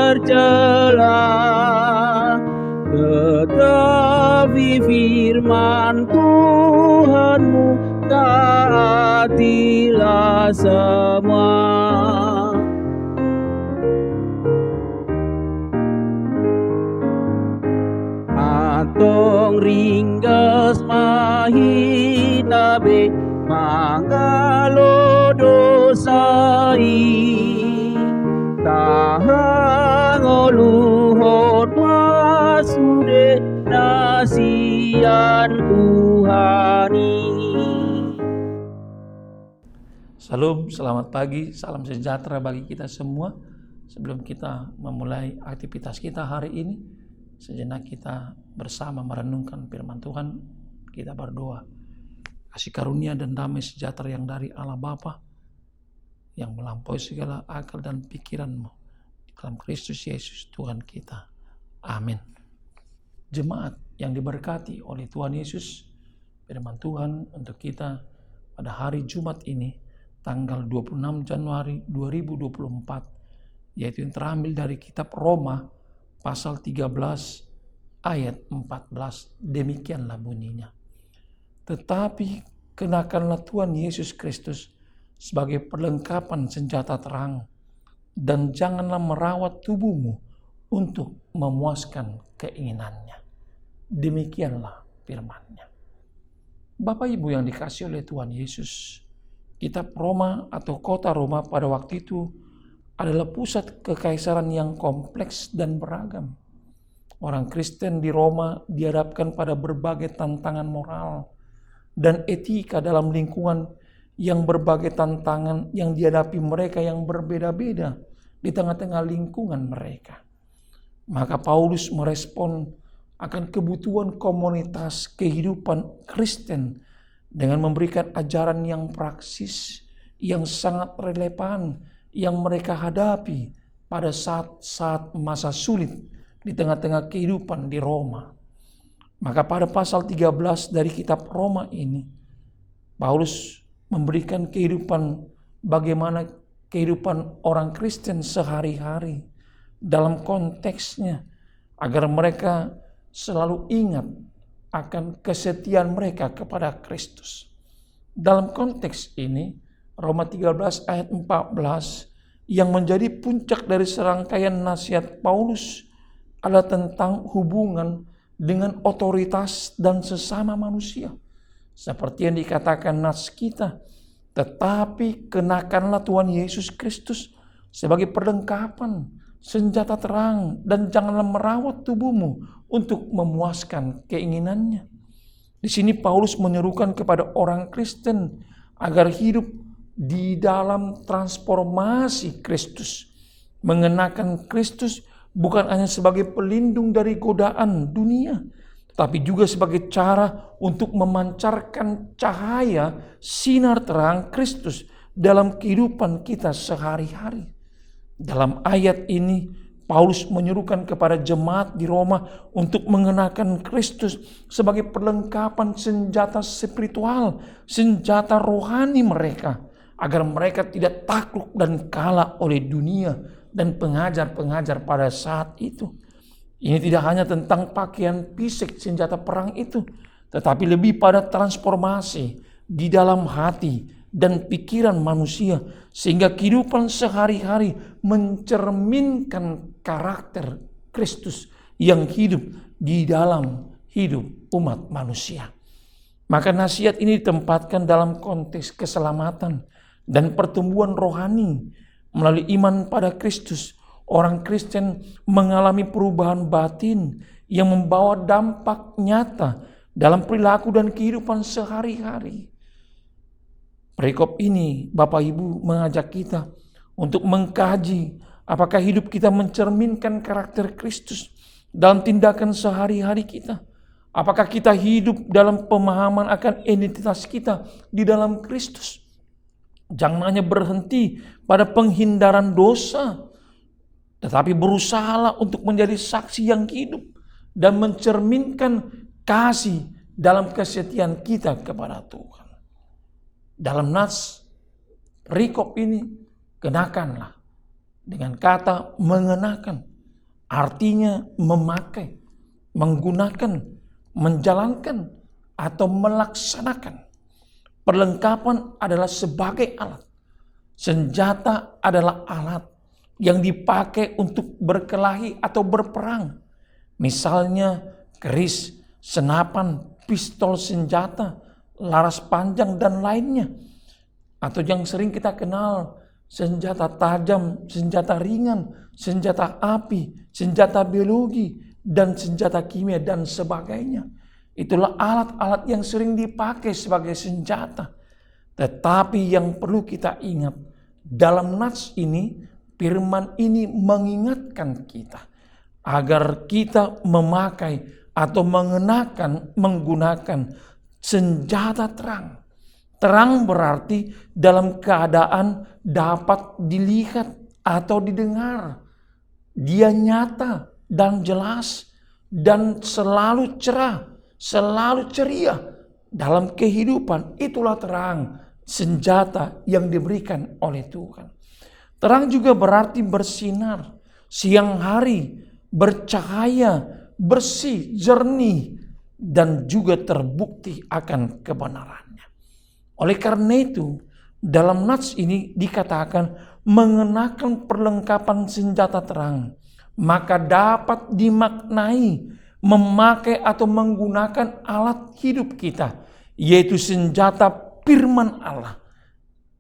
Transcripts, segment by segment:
tercela, tetapi firman Tuhanmu taatilah semua. Atong ringgas mahitabe mangalodosai, tahang luhur masude nasian Tuhani. Salam, selamat pagi, salam sejahtera bagi kita semua. Sebelum kita memulai aktivitas kita hari ini, sejenak kita bersama merenungkan firman Tuhan. Kita berdoa. Kasih karunia dan damai sejahtera yang dari Allah Bapa, yang melampaui segala akal dan pikiranmu, dalam Kristus Yesus Tuhan kita. Amin. Jemaat yang diberkati oleh Tuhan Yesus, firman Tuhan untuk kita pada hari Jumat ini, tanggal 26 Januari 2024, yaitu yang terambil dari kitab Roma pasal 13 ayat 14. Demikianlah bunyinya. Tetapi kenakanlah Tuhan Yesus Kristus sebagai perlengkapan senjata terang, dan janganlah merawat tubuhmu untuk memuaskan keinginannya. Demikianlah firman-Nya. Bapak Ibu yang dikasihi oleh Tuhan Yesus, kitab Roma atau kota Roma pada waktu itu adalah pusat kekaisaran yang kompleks dan beragam. Orang Kristen di Roma dihadapkan pada berbagai tantangan moral dan etika dalam lingkungan yang berbagai tantangan yang dihadapi mereka yang berbeda-beda di tengah-tengah lingkungan mereka. Maka Paulus merespon akan kebutuhan komunitas kehidupan Kristen dengan memberikan ajaran yang praksis, yang sangat relevan, yang mereka hadapi pada saat-saat masa sulit di tengah-tengah kehidupan di Roma. Maka pada pasal 13 dari kitab Roma ini, Paulus memberikan bagaimana kehidupan orang Kristen sehari-hari dalam konteksnya, agar mereka selalu ingat akan kesetiaan mereka kepada Kristus. Dalam konteks ini, Roma 13 ayat 14 yang menjadi puncak dari serangkaian nasihat Paulus adalah tentang hubungan dengan otoritas dan sesama manusia. Seperti yang dikatakan nas kita, tetapi kenakanlah Tuhan Yesus Kristus sebagai perlengkapan, senjata terang, dan janganlah merawat tubuhmu untuk memuaskan keinginannya. Di sini Paulus menyerukan kepada orang Kristen agar hidup di dalam transformasi Kristus, mengenakan Kristus bukan hanya sebagai pelindung dari godaan dunia, tetapi juga sebagai cara untuk memancarkan cahaya sinar terang Kristus dalam kehidupan kita sehari-hari. Dalam ayat ini, Paulus menyerukan kepada jemaat di Roma untuk mengenakan Kristus sebagai perlengkapan senjata spiritual, senjata rohani mereka, agar mereka tidak takluk dan kalah oleh dunia dan pengajar-pengajar pada saat itu. Ini tidak hanya tentang pakaian fisik senjata perang itu, tetapi lebih pada transformasi di dalam hati dan pikiran manusia, sehingga kehidupan sehari-hari mencerminkan karakter Kristus yang hidup di dalam hidup umat manusia. Maka nasihat ini ditempatkan dalam konteks keselamatan dan pertumbuhan rohani. Melalui iman pada Kristus, orang Kristen mengalami perubahan batin yang membawa dampak nyata dalam perilaku dan kehidupan sehari-hari. Perikop ini, Bapak Ibu, mengajak kita untuk mengkaji apakah hidup kita mencerminkan karakter Kristus dalam tindakan sehari-hari kita. Apakah kita hidup dalam pemahaman akan identitas kita di dalam Kristus. Jangan hanya berhenti pada penghindaran dosa, tetapi berusahalah untuk menjadi saksi yang hidup dan mencerminkan kasih dalam kesetiaan kita kepada Tuhan. Dalam nas perikop ini, kenakanlah dengan kata mengenakan. artinya memakai, menggunakan, menjalankan, atau melaksanakan. Perlengkapan adalah sebagai alat. Senjata adalah alat yang dipakai untuk berkelahi atau berperang. Misalnya keris, senapan, pistol senjata, laras panjang, dan lainnya. Atau yang sering kita kenal, senjata tajam, senjata ringan, senjata api, senjata biologi, dan senjata kimia, dan sebagainya. Itulah alat-alat yang sering dipakai sebagai senjata. Tetapi yang perlu kita ingat, dalam nats ini, firman ini mengingatkan kita agar kita memakai atau menggunakan senjata terang. Terang berarti dalam keadaan dapat dilihat atau didengar. Dia nyata dan jelas dan selalu cerah, selalu ceria dalam kehidupan. Itulah terang, senjata yang diberikan oleh Tuhan. Terang juga berarti bersinar, siang hari, bercahaya, bersih, jernih, dan juga terbukti akan kebenarannya. Oleh karena itu, dalam nats ini dikatakan mengenakan perlengkapan senjata terang, maka dapat dimaknai memakai atau menggunakan alat hidup kita, yaitu senjata firman Allah.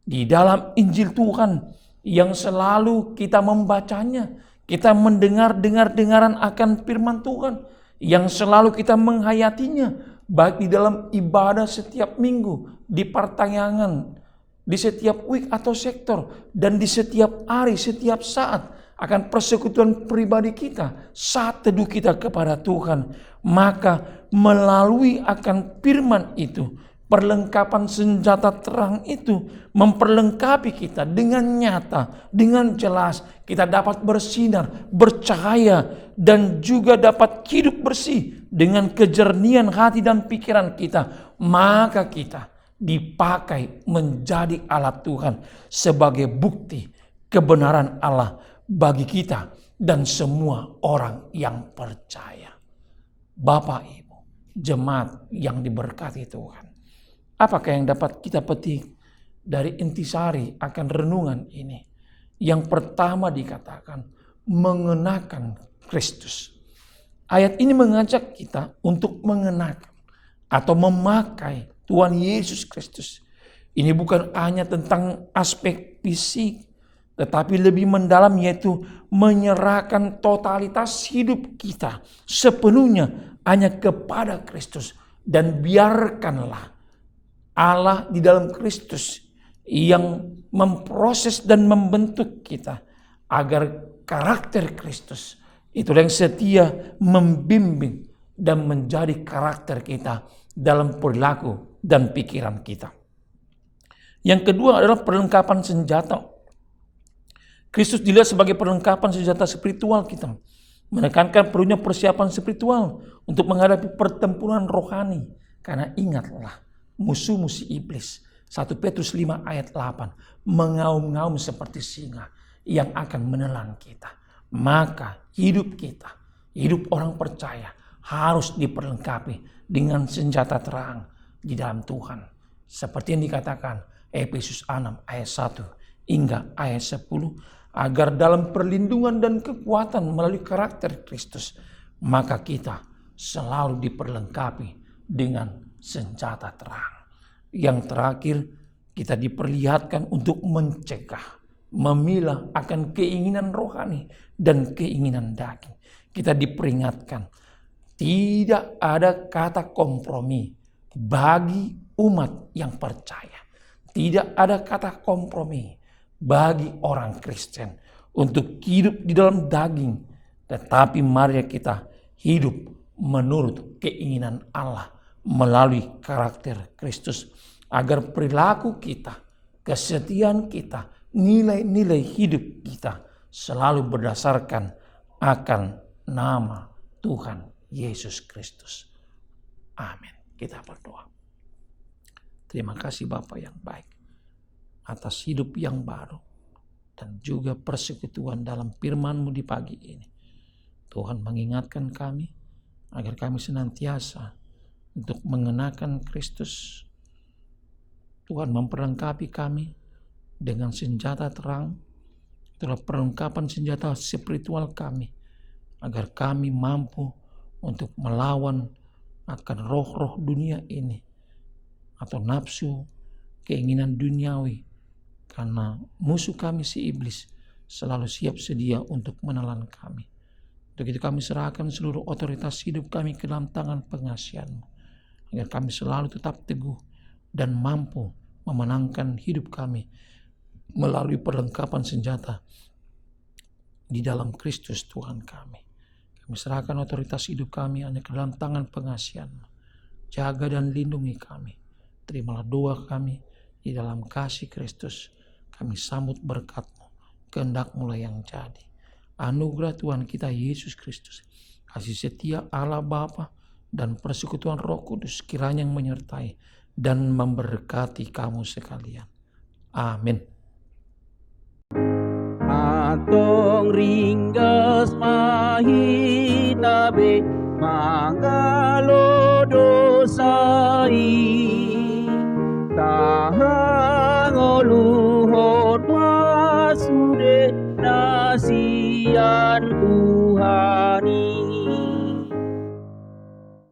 Di dalam Injil Tuhan yang selalu kita membacanya, kita mendengaran akan firman Tuhan, yang selalu kita menghayatinya, baik di dalam ibadah setiap minggu, di pertanyaan, di setiap week atau sektor, dan di setiap hari, setiap saat, akan persekutuan pribadi kita, saat teduh kita kepada Tuhan. Maka melalui akan firman itu, perlengkapan senjata terang itu memperlengkapi kita dengan nyata, dengan jelas. Kita dapat bersinar, bercahaya, dan juga dapat hidup bersih dengan kejernihan hati dan pikiran kita. Maka kita dipakai menjadi alat Tuhan sebagai bukti kebenaran Allah bagi kita dan semua orang yang percaya. Bapak Ibu, jemaat yang diberkati Tuhan, apakah yang dapat kita petik dari intisari akan renungan ini? Yang pertama dikatakan mengenakan Kristus. Ayat ini mengajak kita untuk mengenakan atau memakai Tuhan Yesus Kristus. Ini bukan hanya tentang aspek fisik, tetapi lebih mendalam, yaitu menyerahkan totalitas hidup kita sepenuhnya hanya kepada Kristus. Dan biarkanlah Allah di dalam Kristus yang memproses dan membentuk kita agar karakter Kristus itu yang setia membimbing dan menjadi karakter kita dalam perilaku dan pikiran kita. Yang kedua adalah perlengkapan senjata. Kristus dilihat sebagai perlengkapan senjata spiritual kita, menekankan perlunya persiapan spiritual untuk menghadapi pertempuran rohani. Karena ingatlah, musuh-musuh iblis, 1 Petrus 5 ayat 8, mengaum-ngaum seperti singa yang akan menelan kita. Maka hidup kita, hidup orang percaya, harus diperlengkapi dengan senjata terang di dalam Tuhan. Seperti yang dikatakan Efesus 6 ayat 1 hingga ayat 10, agar dalam perlindungan dan kekuatan melalui karakter Kristus, maka kita selalu diperlengkapi dengan senjata terang. Yang terakhir, kita diperlihatkan untuk mencegah, memilah akan keinginan rohani dan keinginan daging. Kita diperingatkan, tidak ada kata kompromi bagi umat yang percaya. Tidak ada kata kompromi bagi orang Kristen untuk hidup di dalam daging. Tetapi mari kita hidup menurut keinginan Allah melalui karakter Kristus, agar perilaku kita, kesetiaan kita, nilai-nilai hidup kita selalu berdasarkan akan nama Tuhan Yesus Kristus. Amin. Kita berdoa. Terima kasih Bapa yang baik atas hidup yang baru dan juga persekutuan dalam firman-Mu di pagi ini. Tuhan mengingatkan kami agar kami senantiasa untuk mengenakan Kristus. Tuhan memperlengkapi kami dengan senjata terang, itulah perlengkapan senjata spiritual kami, agar kami mampu untuk melawan akan roh-roh dunia ini atau nafsu, keinginan duniawi, karena musuh kami si iblis selalu siap sedia untuk menelan kami. Untuk itu kami serahkan seluruh otoritas hidup kami ke dalam tangan pengasihan-Mu, agar kami selalu tetap teguh dan mampu memenangkan hidup kami melalui perlengkapan senjata di dalam Kristus Tuhan kami. Kami serahkan otoritas hidup kami hanya ke dalam tangan pengasihan-Mu. Jaga dan lindungi kami. Terimalah doa kami di dalam kasih Kristus. Kami sambut berkat-Mu, kehendak-Mu lah yang jadi. Anugerah Tuhan kita Yesus Kristus, kasih setia Allah Bapa dan persekutuan Roh Kudus kiranya yang menyertai dan memberkati kamu sekalian. Amin. Atong ringgas mahitabe mangalo dosai tahang luhur masude nasian Tuhan.